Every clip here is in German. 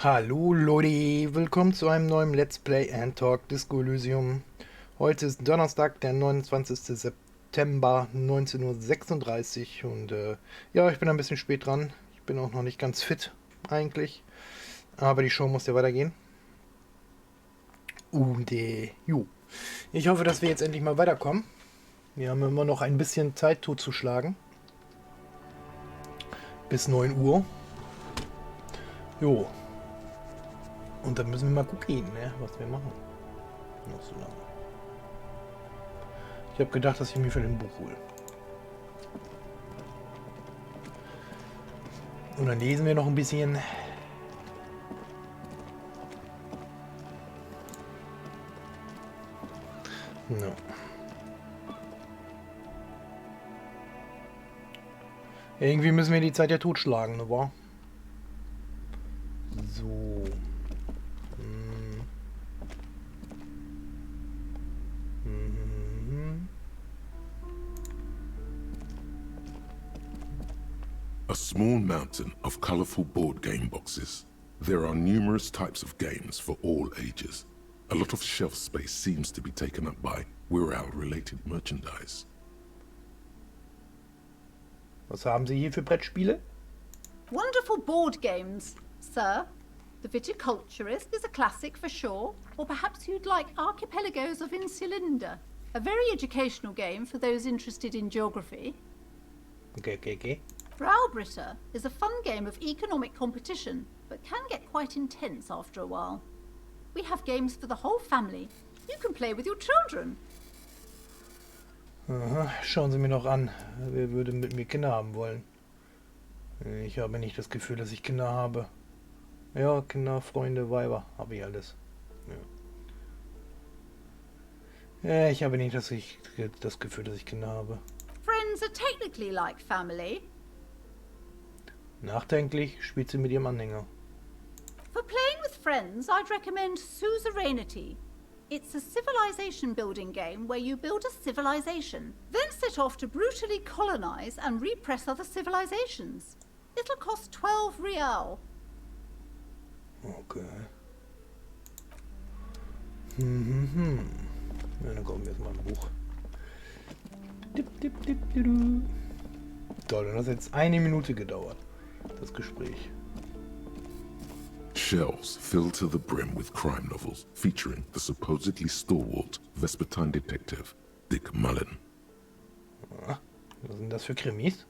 Hallo Leute, willkommen zu einem neuen Let's Play and Talk Disco Elysium. Heute ist Donnerstag, der 29. September 19.36 Uhr und ja, ich bin ein bisschen spät dran. Ich bin auch noch nicht ganz fit eigentlich, aber die Show muss ja weitergehen. Und jo, ich hoffe, dass wir jetzt endlich mal weiterkommen. Wir haben immer noch ein bisschen Zeit totzuschlagen. Bis 9 Uhr. Jo. Und dann müssen wir mal gucken, ne, was wir machen. Noch so lange. Ich habe gedacht, dass ich mir für den Buch hole. Und dann lesen wir noch ein bisschen. No. Irgendwie müssen wir die Zeit ja totschlagen, ne, wahr? So. A small mountain of colorful board game boxes. There are numerous types of games for all ages. A lot of shelf space seems to be taken up by Wirral-related merchandise. Was haben Sie hier für Brettspiele? Wonderful board games, sir. The Viticulturist is a classic for sure, or perhaps you'd like Archipelagos of Insulinda, a very educational game for those interested in geography. Okay. Braubritter is a fun game of economic competition, but can get quite intense after a while. We have games for the whole family. You can play with your children. Aha, schauen Sie mir doch an. Wer würde mit mir Kinder haben wollen? Ich habe nicht das Gefühl, dass ich Kinder habe. Ja, Kinder, Freunde, Weiber, habe ich alles. Ja, ich habe nicht das Gefühl, dass ich Kinder habe. Friends are technically like family. Nachdenklich spielt sie mit ihrem Anhänger. For playing with friends, I'd recommend Suzerainty. It's a civilization building game where you build a civilization, then set off to brutally colonize and repress other civilizations. It'll cost 12 Real. Okay. Ja, dann kommen wir jetzt mal ein Buch. Toll, und das hat jetzt 1 Minute gedauert, das Gespräch. Shelves filled to the brim with crime novels featuring the supposedly stalwart Vespertine detective Dick Mullen. Was sind das für Krimis?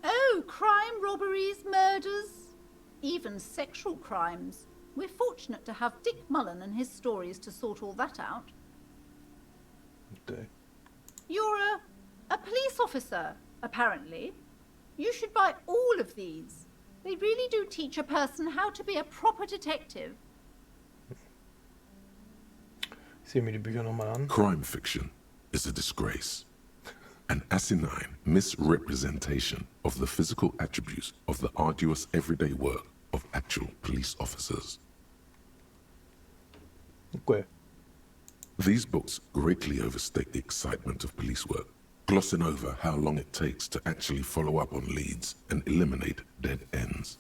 Oh, crime, robberies, murders, even sexual crimes. We're fortunate to have Dick Mullen and his stories to sort all that out. Okay. You're a police officer, apparently. You should buy all of these. They really do teach a person how to be a proper detective. Ich sehe mir die Bücher nochmal an. Crime fiction is a disgrace. An asinine misrepresentation of the physical attributes of the arduous everyday work of actual police officers. Okay. These books greatly overstate the excitement of police work, glossing over how long it takes to actually follow up on leads and eliminate dead ends.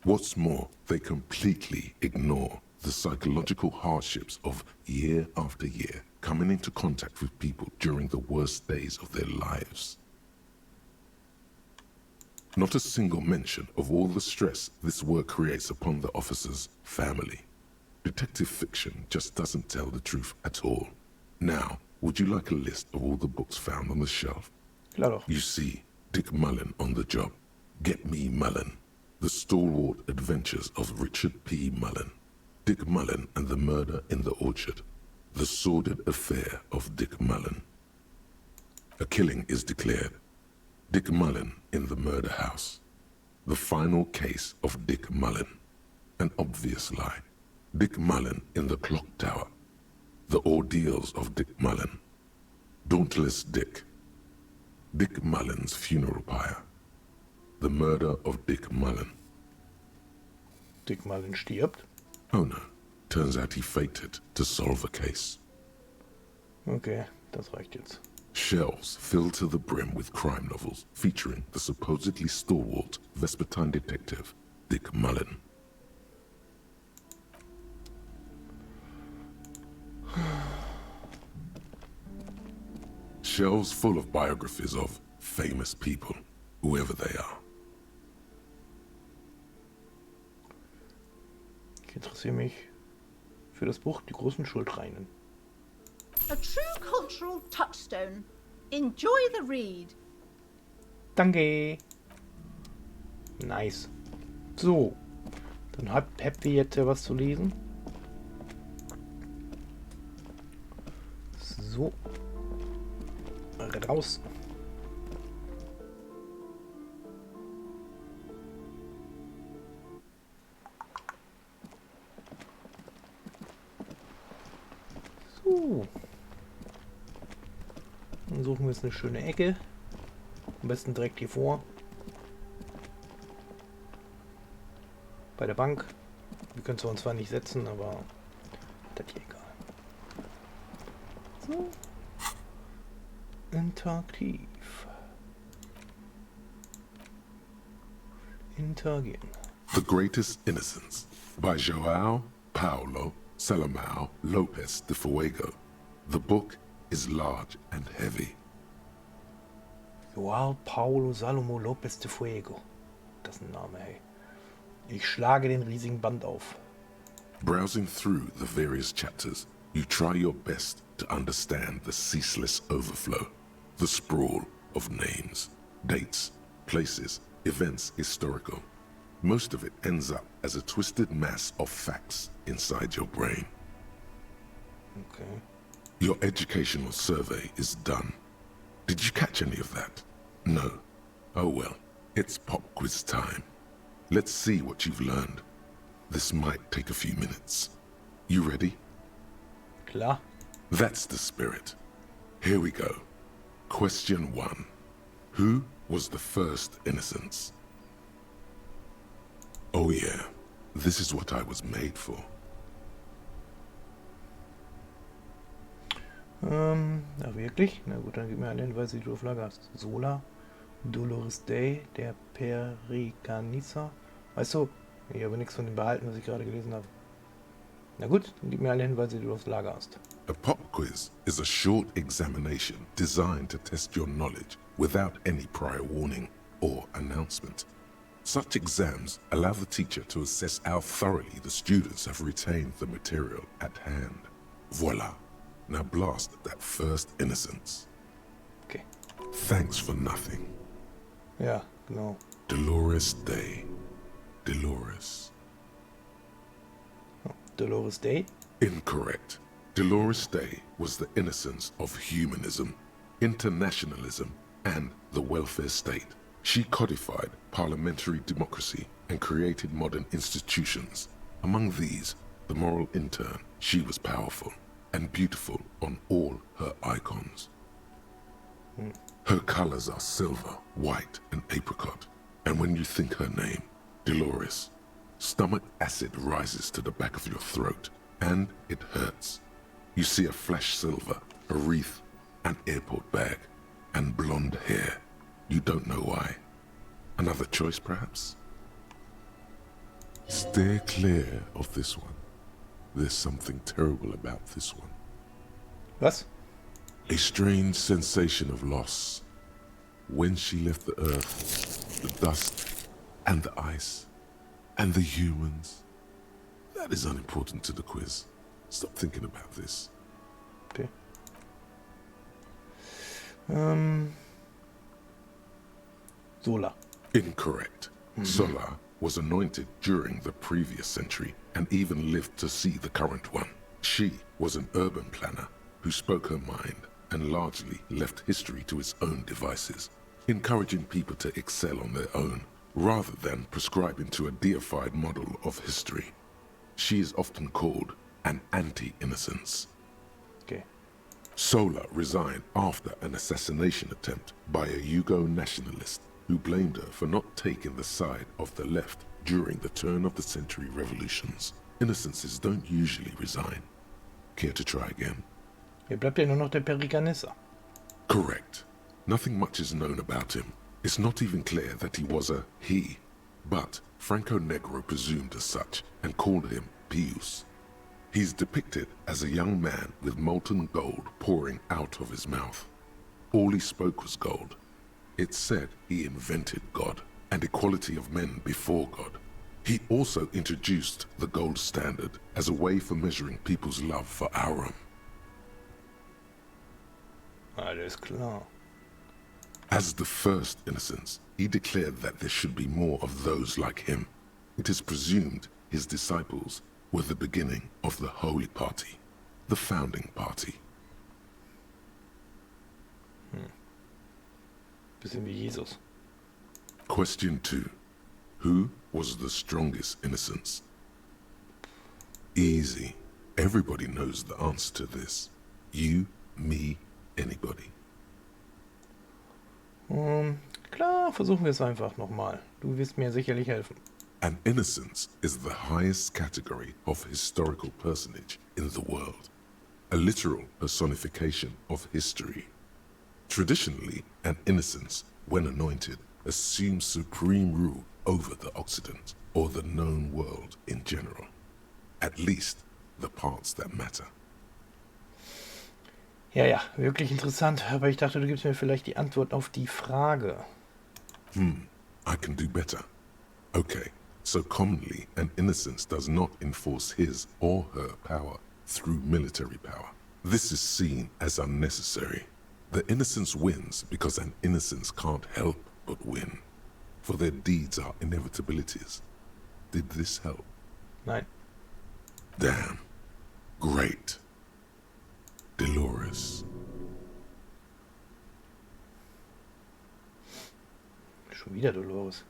What's more, they completely ignore the psychological hardships of year after year coming into contact with people during the worst days of their lives. Not a single mention of all the stress this work creates upon the officer's family. Detective fiction just doesn't tell the truth at all. Now, would you like a list of all the books found on the shelf? Klar doch. You see Dick Mullen on the job. Get Me Mullen. The Stalwart Adventures of Richard P. Mullen. Dick Mullen and the Murder in the Orchard. The Sordid Affair of Dick Mullen. A killing is declared. Dick Mullen in the Murder House. The Final Case of Dick Mullen. An Obvious Lie. Dick Mullen in the Clock Tower. The Ordeals of Dick Mullen. Dauntless Dick. Dick Mullen's Funeral Pyre. The Murder of Dick Mullen. Dick Mullen stirbt. Oh no, turns out he faked it to solve a case. Okay, das reicht jetzt. Shelves filled to the brim with crime novels featuring the supposedly stalwart Vespertine detective Dick Mullen. Shelves full of biographies of famous people, whoever they are. Ich interessiere mich für das Buch Die großen Schuldreinen. A true cultural touchstone. Enjoy the read. Danke. Nice. So, dann habt ihr jetzt ja was zu lesen. So. Raus. So. Dann suchen wir jetzt eine schöne Ecke. Am besten direkt hier vor. Bei der Bank. Wir können es uns zwar nicht setzen, aber das hier egal. So. Interaktiv. Interagieren. The Greatest Innocence by João Paulo Salomão Lopes de Fuego. The book is large and heavy. João Paulo Salomão Lopes de Fuego. Das ist ein Name, hey. Ich schlage den riesigen Band auf. Browsing through the various chapters, you try your best to understand the ceaseless overflow, the sprawl of names, dates, places, events historical. Most of it ends up as a twisted mass of facts inside your brain. Okay. Your educational survey is done. Did you catch any of that? No. Oh well, it's pop quiz time. Let's see what you've learned. This might take a few minutes. You ready? Klar. That's the spirit. Here we go. Question 1. Who was the first innocence? Oh yeah, this is what I was made for. Ja, wirklich? Na gut, dann gib mir alle Hinweise, die du auf Lager hast. Sola, Dolores Day, der Periganissa. Weißt du, ich habe nichts von dem behalten, was ich gerade gelesen habe. Na gut, dann gib mir alle Hinweise, die du auf Lager hast. A pop quiz is a short examination designed to test your knowledge without any prior warning or announcement. Such exams allow the teacher to assess how thoroughly the students have retained the material at hand. Voila. Now blast that first innocence. Okay. Thanks for nothing. Ja, genau. Dolores Day. Dolores. Oh, Dolores Day? Incorrect. Dolores Day was the innocence of humanism, internationalism, and the welfare state. She codified parliamentary democracy and created modern institutions. Among these, the moral intern, she was powerful and beautiful on all her icons. Her colors are silver, white, and apricot. And when you think her name, Dolores, stomach acid rises to the back of your throat, and it hurts. You see a flash silver, a wreath, an airport bag, and blonde hair. You don't know why. Another choice, perhaps? Steer clear of this one. There's something terrible about this one. Was? A strange sensation of loss. When she left the earth, the dust, and the ice, and the humans. That is unimportant to the quiz. Stop thinking about this. Okay. Sola. Incorrect. Sola was anointed during the previous century and even lived to see the current one. She was an urban planner who spoke her mind and largely left history to its own devices, encouraging people to excel on their own rather than prescribing to a deified model of history. She is often called an anti-innocence. Okay. Sola resigned after an assassination attempt by a Yugo nationalist who blamed her for not taking the side of the left during the turn-of-the-century revolutions. Innocences don't usually resign. Care to try again? Hier bleibt ja nur noch der Periganissa. Correct. Nothing much is known about him. It's not even clear that he was a he, but Franco Negro presumed as such and called him Pius. He's depicted as a young man with molten gold pouring out of his mouth. all he spoke was gold. It said he invented God and equality of men before God. He also introduced the gold standard as a way for measuring people's love for Aurum. Alles klar. As the first innocence, he declared that there should be more of those like him. It is presumed his disciples were the beginning of the Holy Party, the founding party. Bisschen wie Jesus. Question 2. Who was the strongest innocence? Easy. Everybody knows the answer to this. You, me, anybody. Klar, versuchen wir es einfach nochmal. Du wirst mir sicherlich helfen. An innocence is the highest category of historical personage in the world, a literal personification of history. Traditionally, an innocence, when anointed, assumes supreme rule over the Occident or the known world in general, at least the parts that matter. Ja, wirklich interessant, aber ich dachte, du gibst mir vielleicht die Antwort auf die Frage. I can do better. Okay, so commonly an innocence does not enforce his or her power through military power. This is seen as unnecessary. The innocence wins because an innocence can't help but win, for their deeds are inevitabilities. Did this help? Nein. Damn. Great. Dolores. Schon wieder Dolores.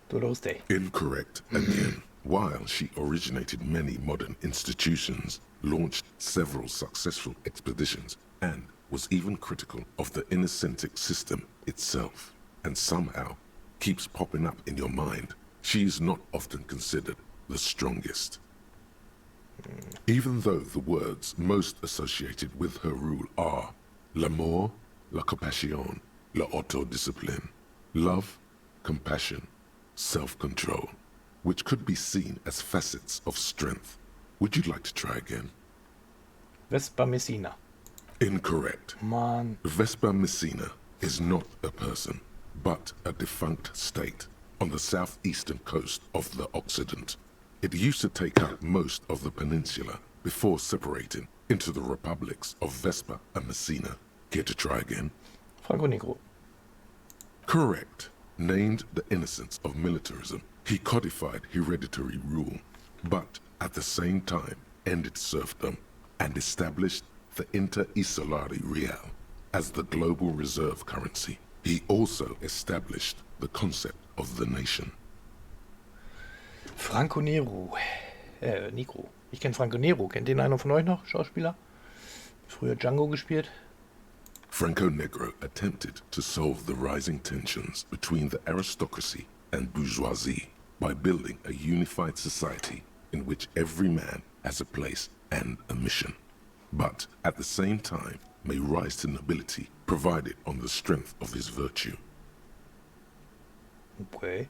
Dolores Day. Incorrect again. While she originated many modern institutions, launched several successful expeditions, and was even critical of the Innocentic system itself, and somehow keeps popping up in your mind, she is not often considered the strongest. Even though the words most associated with her rule are l'amour, la compassion, la autodiscipline, love, compassion, self-control, which could be seen as facets of strength. Would you like to try again? Vespa Messina. Incorrect. Mann. Vespa Messina is not a person, but a defunct state on the southeastern coast of the Occident. It used to take up most of the peninsula before separating into the republics of Vespa and Messina. Care to try again? Franco Negro. Correct. Named the innocence of militarism, he codified hereditary rule, but at the same time ended serfdom and established the Inter-Isolari Real as the global reserve currency. He also established the concept of the nation. Franco Nero. Negro. Ich kenne Franco Nero. Kennt den einer von euch noch? Schauspieler? Früher Django gespielt. Franco Negro attempted to solve the rising tensions between the aristocracy and bourgeoisie by building a unified society in which every man has a place and a mission, but at the same time may rise to nobility provided on the strength of his virtue. Okay.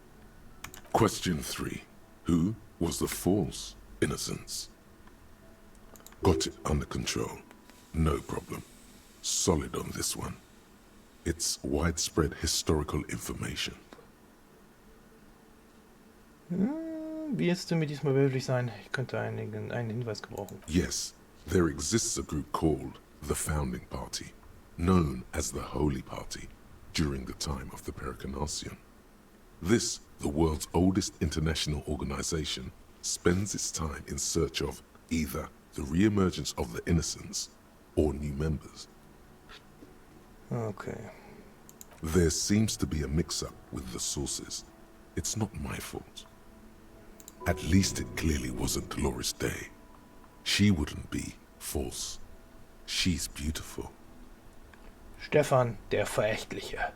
Question 3. Who was the false innocence? Got it under control. No problem. Solid on this one. It's widespread historical information. Wie es denn mit diesmal möglich sein? Ich könnte einen Hinweis gebrauchen. Yes, there exists a group called the Founding Party, known as the Holy Party, during the time of the Pericarnacian. This, the world's oldest international organization, spends its time in search of either the re-emergence of the innocents or new members. Okay. There seems to be a mix-up with the sources. It's not my fault. At least it clearly wasn't Dolores Day. She wouldn't be false. She's beautiful. Stefan, der Verächtliche.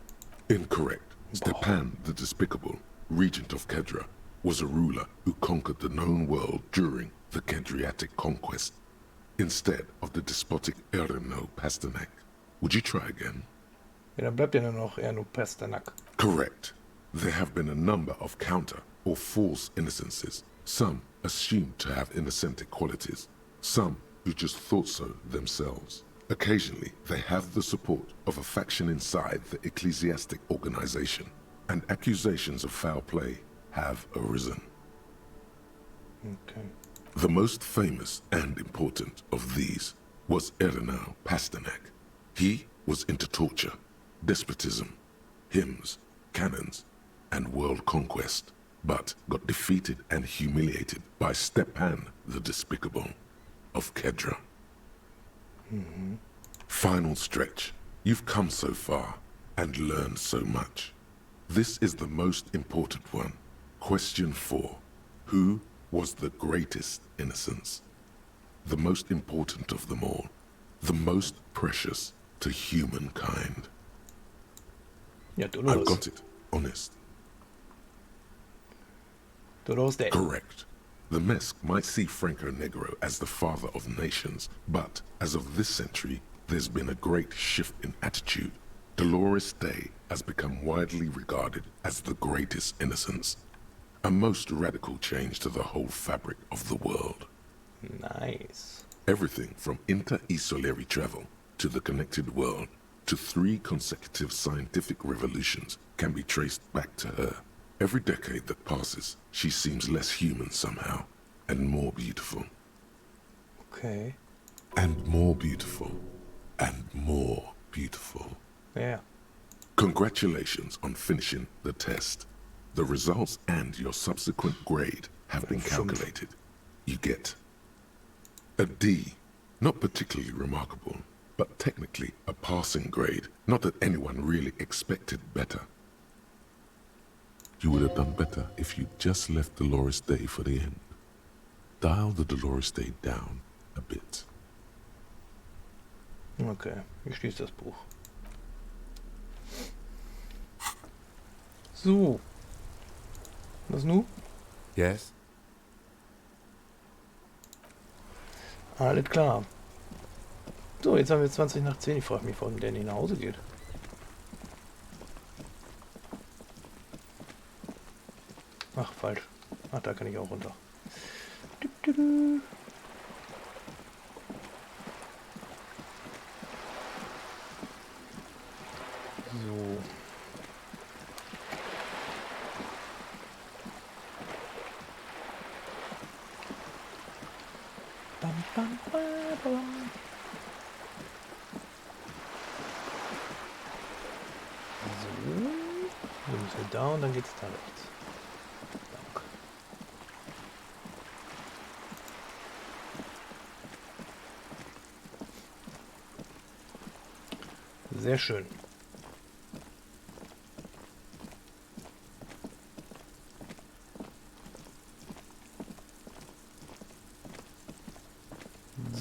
Incorrect. Stepan the Despicable, regent of Kedra, was a ruler who conquered the known world during the Kedriatic conquest, instead of the despotic Erno Pasternak. Would you try again? Ja, dann bleibt ja nur noch Erno Pasternak. Correct. There have been a number of counter or false innocences, some assumed to have innocentic qualities, some who just thought so themselves. Occasionally, they have the support of a faction inside the ecclesiastic organization, and accusations of foul play have arisen. Okay. The most famous and important of these was Ernau Pasternak. He was into torture, despotism, hymns, cannons, and world conquest, but got defeated and humiliated by Stepan the Despicable of Kedra. Final stretch. You've come so far and learned so much. This is the most important one. Question 4. Who was the greatest innocence? The most important of them all. The most precious to humankind. Ja, I've Dolores. got it. Honest. Dolores Day. Correct. The Mesk might see Franco Negro as the father of nations, but as of this century, there's been a great shift in attitude. Dolores Day has become widely regarded as the greatest innocence. A most radical change to the whole fabric of the world. Nice. Everything from inter-esolary travel to the connected world to 3 consecutive scientific revolutions can be traced back to her. Every decade that passes, she seems less human somehow, and more beautiful. Okay. And more beautiful. And more beautiful. Ja. Congratulations on finishing the test. The results and your subsequent grade have been calculated. You get a D. Not particularly remarkable, but technically a passing grade. Not that anyone really expected better. You would have done better if you just left Dolores Day for the end. Dial the Dolores Day down a bit. Okay, ich schließe das Buch. So. Was nu? Yes? Alles klar. So, jetzt haben wir 20 nach 10. Ich frage mich, warum der nicht nach Hause geht. Ach, falsch. Ach, da kann ich auch runter. So. Bam, bam, bam, bam. So. Wir müssen da und dann geht's da rechts. Danke. Sehr schön.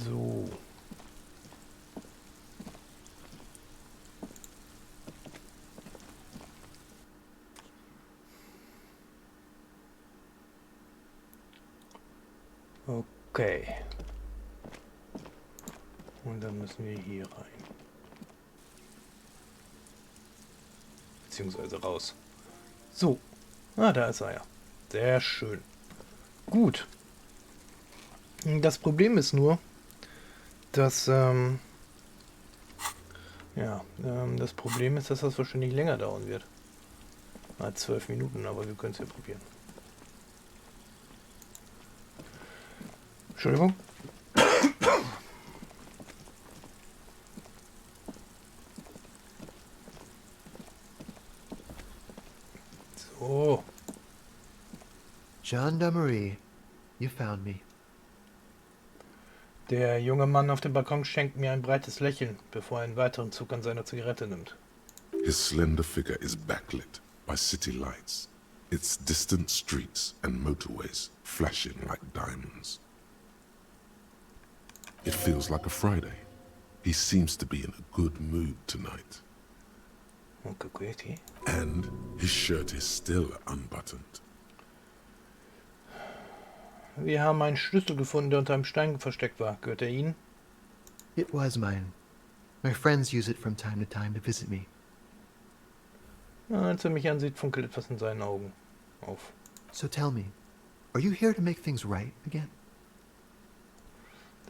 So. Okay. Und dann müssen wir hier rein. Beziehungsweise raus. So. Ah, da ist er ja. Sehr schön. Gut. Das Problem ist nur, dass, das Problem ist, dass das wahrscheinlich länger dauern wird. 12 Minuten, aber wir können es ja probieren. Entschuldigung. So. Gendarmerie, you found me. Der junge Mann auf dem Balkon schenkt mir ein breites Lächeln, bevor er einen weiteren Zug an seiner Zigarette nimmt. His slender figure is backlit by city lights, its distant streets and motorways flashing like diamonds. It feels like a Friday. He seems to be in a good mood tonight. Okay. And his shirt is still unbuttoned. Wir haben einen Schlüssel gefunden, der unter einem Stein versteckt war. Gehört er Ihnen? It was mine. My friends use it from time to time to visit me. Als er mich ansieht, funkelt etwas in seinen Augen auf. So tell me, are you here to make things right again?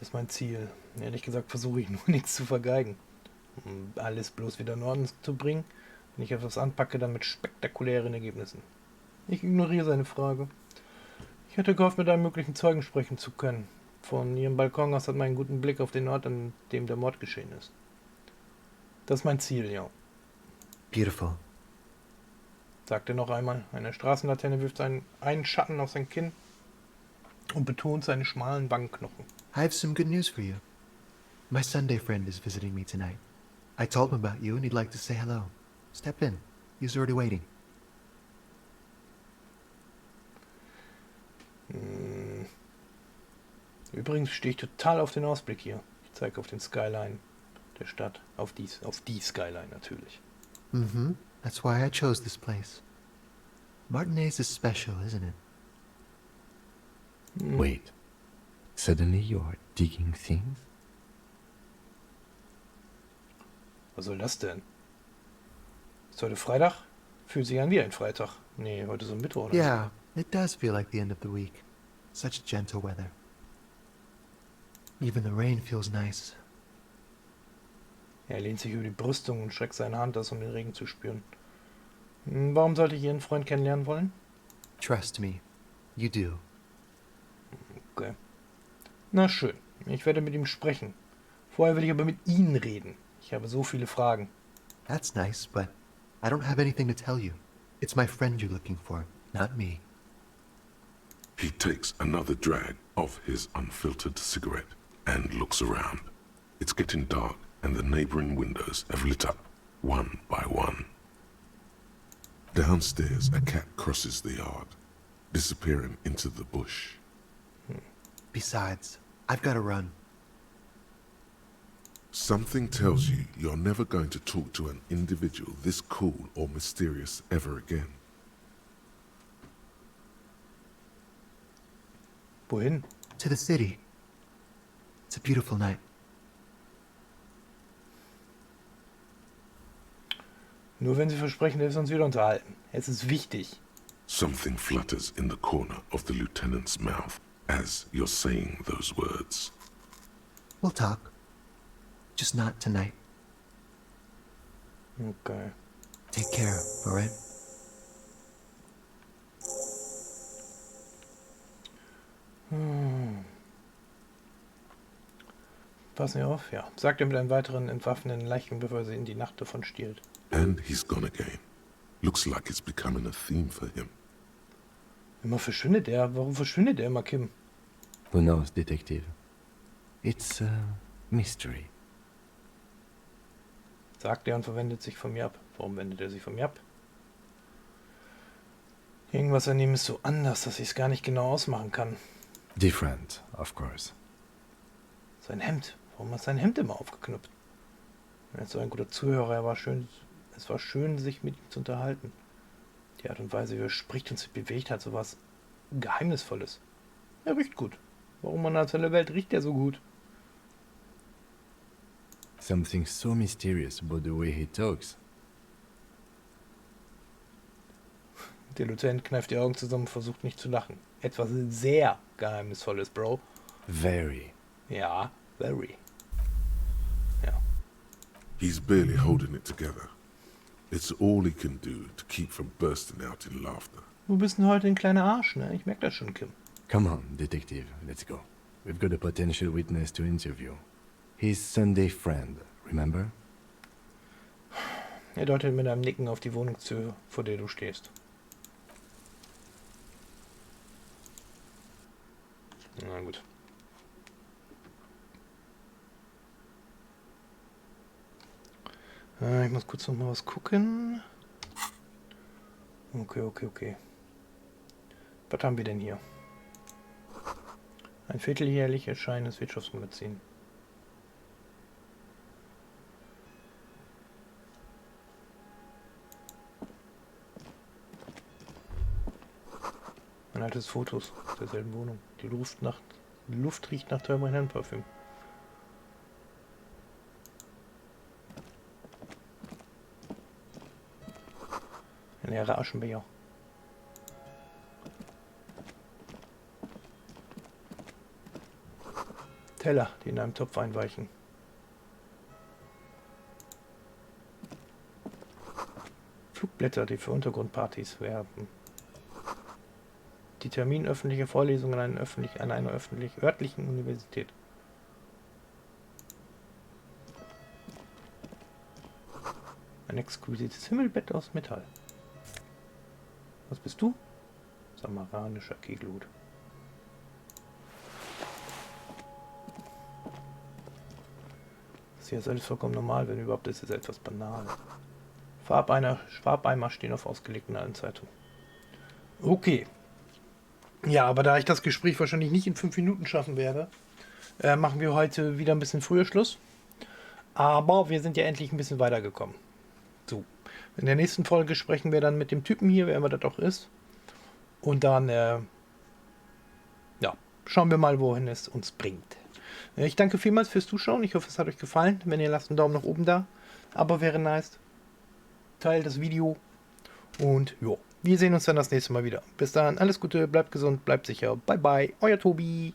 Das ist mein Ziel. Ehrlich gesagt versuche ich nur nichts zu vergeigen. Um alles bloß wieder in Ordnung zu bringen. Wenn ich etwas anpacke, dann mit spektakulären Ergebnissen. Ich ignoriere seine Frage. Ich hatte gehofft, mit einem möglichen Zeugen sprechen zu können. Von ihrem Balkon aus hat man einen guten Blick auf den Ort, an dem der Mord geschehen ist. Das ist mein Ziel, ja. Beautiful. Sagt er noch einmal. Eine Straßenlaterne wirft einen Schatten auf sein Kinn und betont seine schmalen Wangenknochen. I have some good news for you. My Sunday friend is visiting me tonight. I told him about you and he'd like to say hello. Step in. He's already waiting. Übrigens stehe ich total auf den Ausblick hier. Ich zeige auf den Skyline der Stadt. Auf die Skyline natürlich. Mm-hmm. That's why I chose this place. Martinez is special, isn't it? Wait. Suddenly you are digging things? Was soll das denn? Ist heute Freitag? Fühlt sich an wie ein Freitag. Nee, heute ist Mittwoch, oder? Yeah, it does feel like the end of the week. Such gentle weather. Even the rain feels nice. Er lehnt sich über die Brüstung und streckt seine Hand aus, um den Regen zu spüren. Warum sollte ich Ihren Freund kennenlernen wollen? Trust me, you do. Okay. Na schön, ich werde mit ihm sprechen. Vorher will ich aber mit Ihnen reden. Ich habe so viele Fragen. That's nice, but I don't have anything to tell you. It's my friend you're looking for, not me. He takes another drag of his unfiltered cigarette and looks around. It's getting dark and the neighboring windows have lit up, one by one. Downstairs, a cat crosses the yard, disappearing into the bush. Besides, I've got to run. Something tells you you're never going to talk to an individual this cool or mysterious ever again. Wohin? To the city. It's a beautiful night. Nur wenn Sie versprechen, dass wir uns wieder unterhalten. Es ist wichtig. Something flutters in the corner of the lieutenant's mouth as you're saying those words. We'll talk. Just not tonight. Okay. Take care, alright? Passen Sie auf, ja. Sagt er mit einem weiteren entwaffnenden Lächeln, bevor er sie in die Nacht davon stiehlt. And he's gone again. Looks like it's becoming a theme for him. Immer verschwindet er. Warum verschwindet er immer, Kim? Who knows, Detective? It's a mystery. Sagt er und verwendet sich von mir ab. Warum wendet er sich von mir ab? Irgendwas an ihm ist so anders, dass ich es gar nicht genau ausmachen kann. Different, of course. Sein Hemd. Warum hat sein Hemd immer aufgeknüpft? Er ist so ein guter Zuhörer. Es war schön, sich mit ihm zu unterhalten. Die Art und Weise, wie er spricht und sich bewegt, hat sowas Geheimnisvolles. Er riecht gut. Warum an der Hölle Welt riecht er so gut? Something so mysterious about the way he talks. Der Lieutenant kneift die Augen zusammen und versucht nicht zu lachen. Etwas sehr Geheimnisvolles, Bro. Very. Ja, very. Ja. He's barely holding it together. It's all he can do to keep from bursting out in laughter. Du bist denn heute ein kleiner Arsch, ne? Ich merke das schon, Kim. Come on, Detective, let's go. We've got a potential witness to interview. His Sunday friend, remember? Er deutet mit einem Nicken auf die Wohnungstür, vor der du stehst. Na gut. Ich muss kurz noch mal was gucken. Okay. Was haben wir denn hier? Ein vierteljährlich erscheinendes Wirtschaftsmagazin. Ein altes Fotos aus derselben Wohnung. Die Luft riecht nach Thermal Hand Parfüm. Ein leerer Aschenbecher. Teller, die in einem Topf einweichen. Flugblätter, die für Untergrundpartys werben. Die Termin öffentlicher Vorlesungen an einer örtlichen Universität. Ein exquisites Himmelbett aus Metall. Was bist du? Samaranischer Kegelhut. Das hier ist alles vollkommen normal, wenn überhaupt ist es etwas banal. Farbeimer stehen auf ausgelegten allen Zeitungen. Okay. Ja, aber da ich das Gespräch wahrscheinlich nicht in 5 Minuten schaffen werde, machen wir heute wieder ein bisschen früher Schluss. Aber wir sind ja endlich ein bisschen weitergekommen. So. In der nächsten Folge sprechen wir dann mit dem Typen hier, wer immer das auch ist. Und dann, ja, schauen wir mal, wohin es uns bringt. Ich danke vielmals fürs Zuschauen. Ich hoffe, es hat euch gefallen. Wenn ihr lasst einen Daumen nach oben da. Aber wäre nice. Teilt das Video. Und ja, wir sehen uns dann das nächste Mal wieder. Bis dahin, alles Gute, bleibt gesund, bleibt sicher. Bye bye, euer Toby.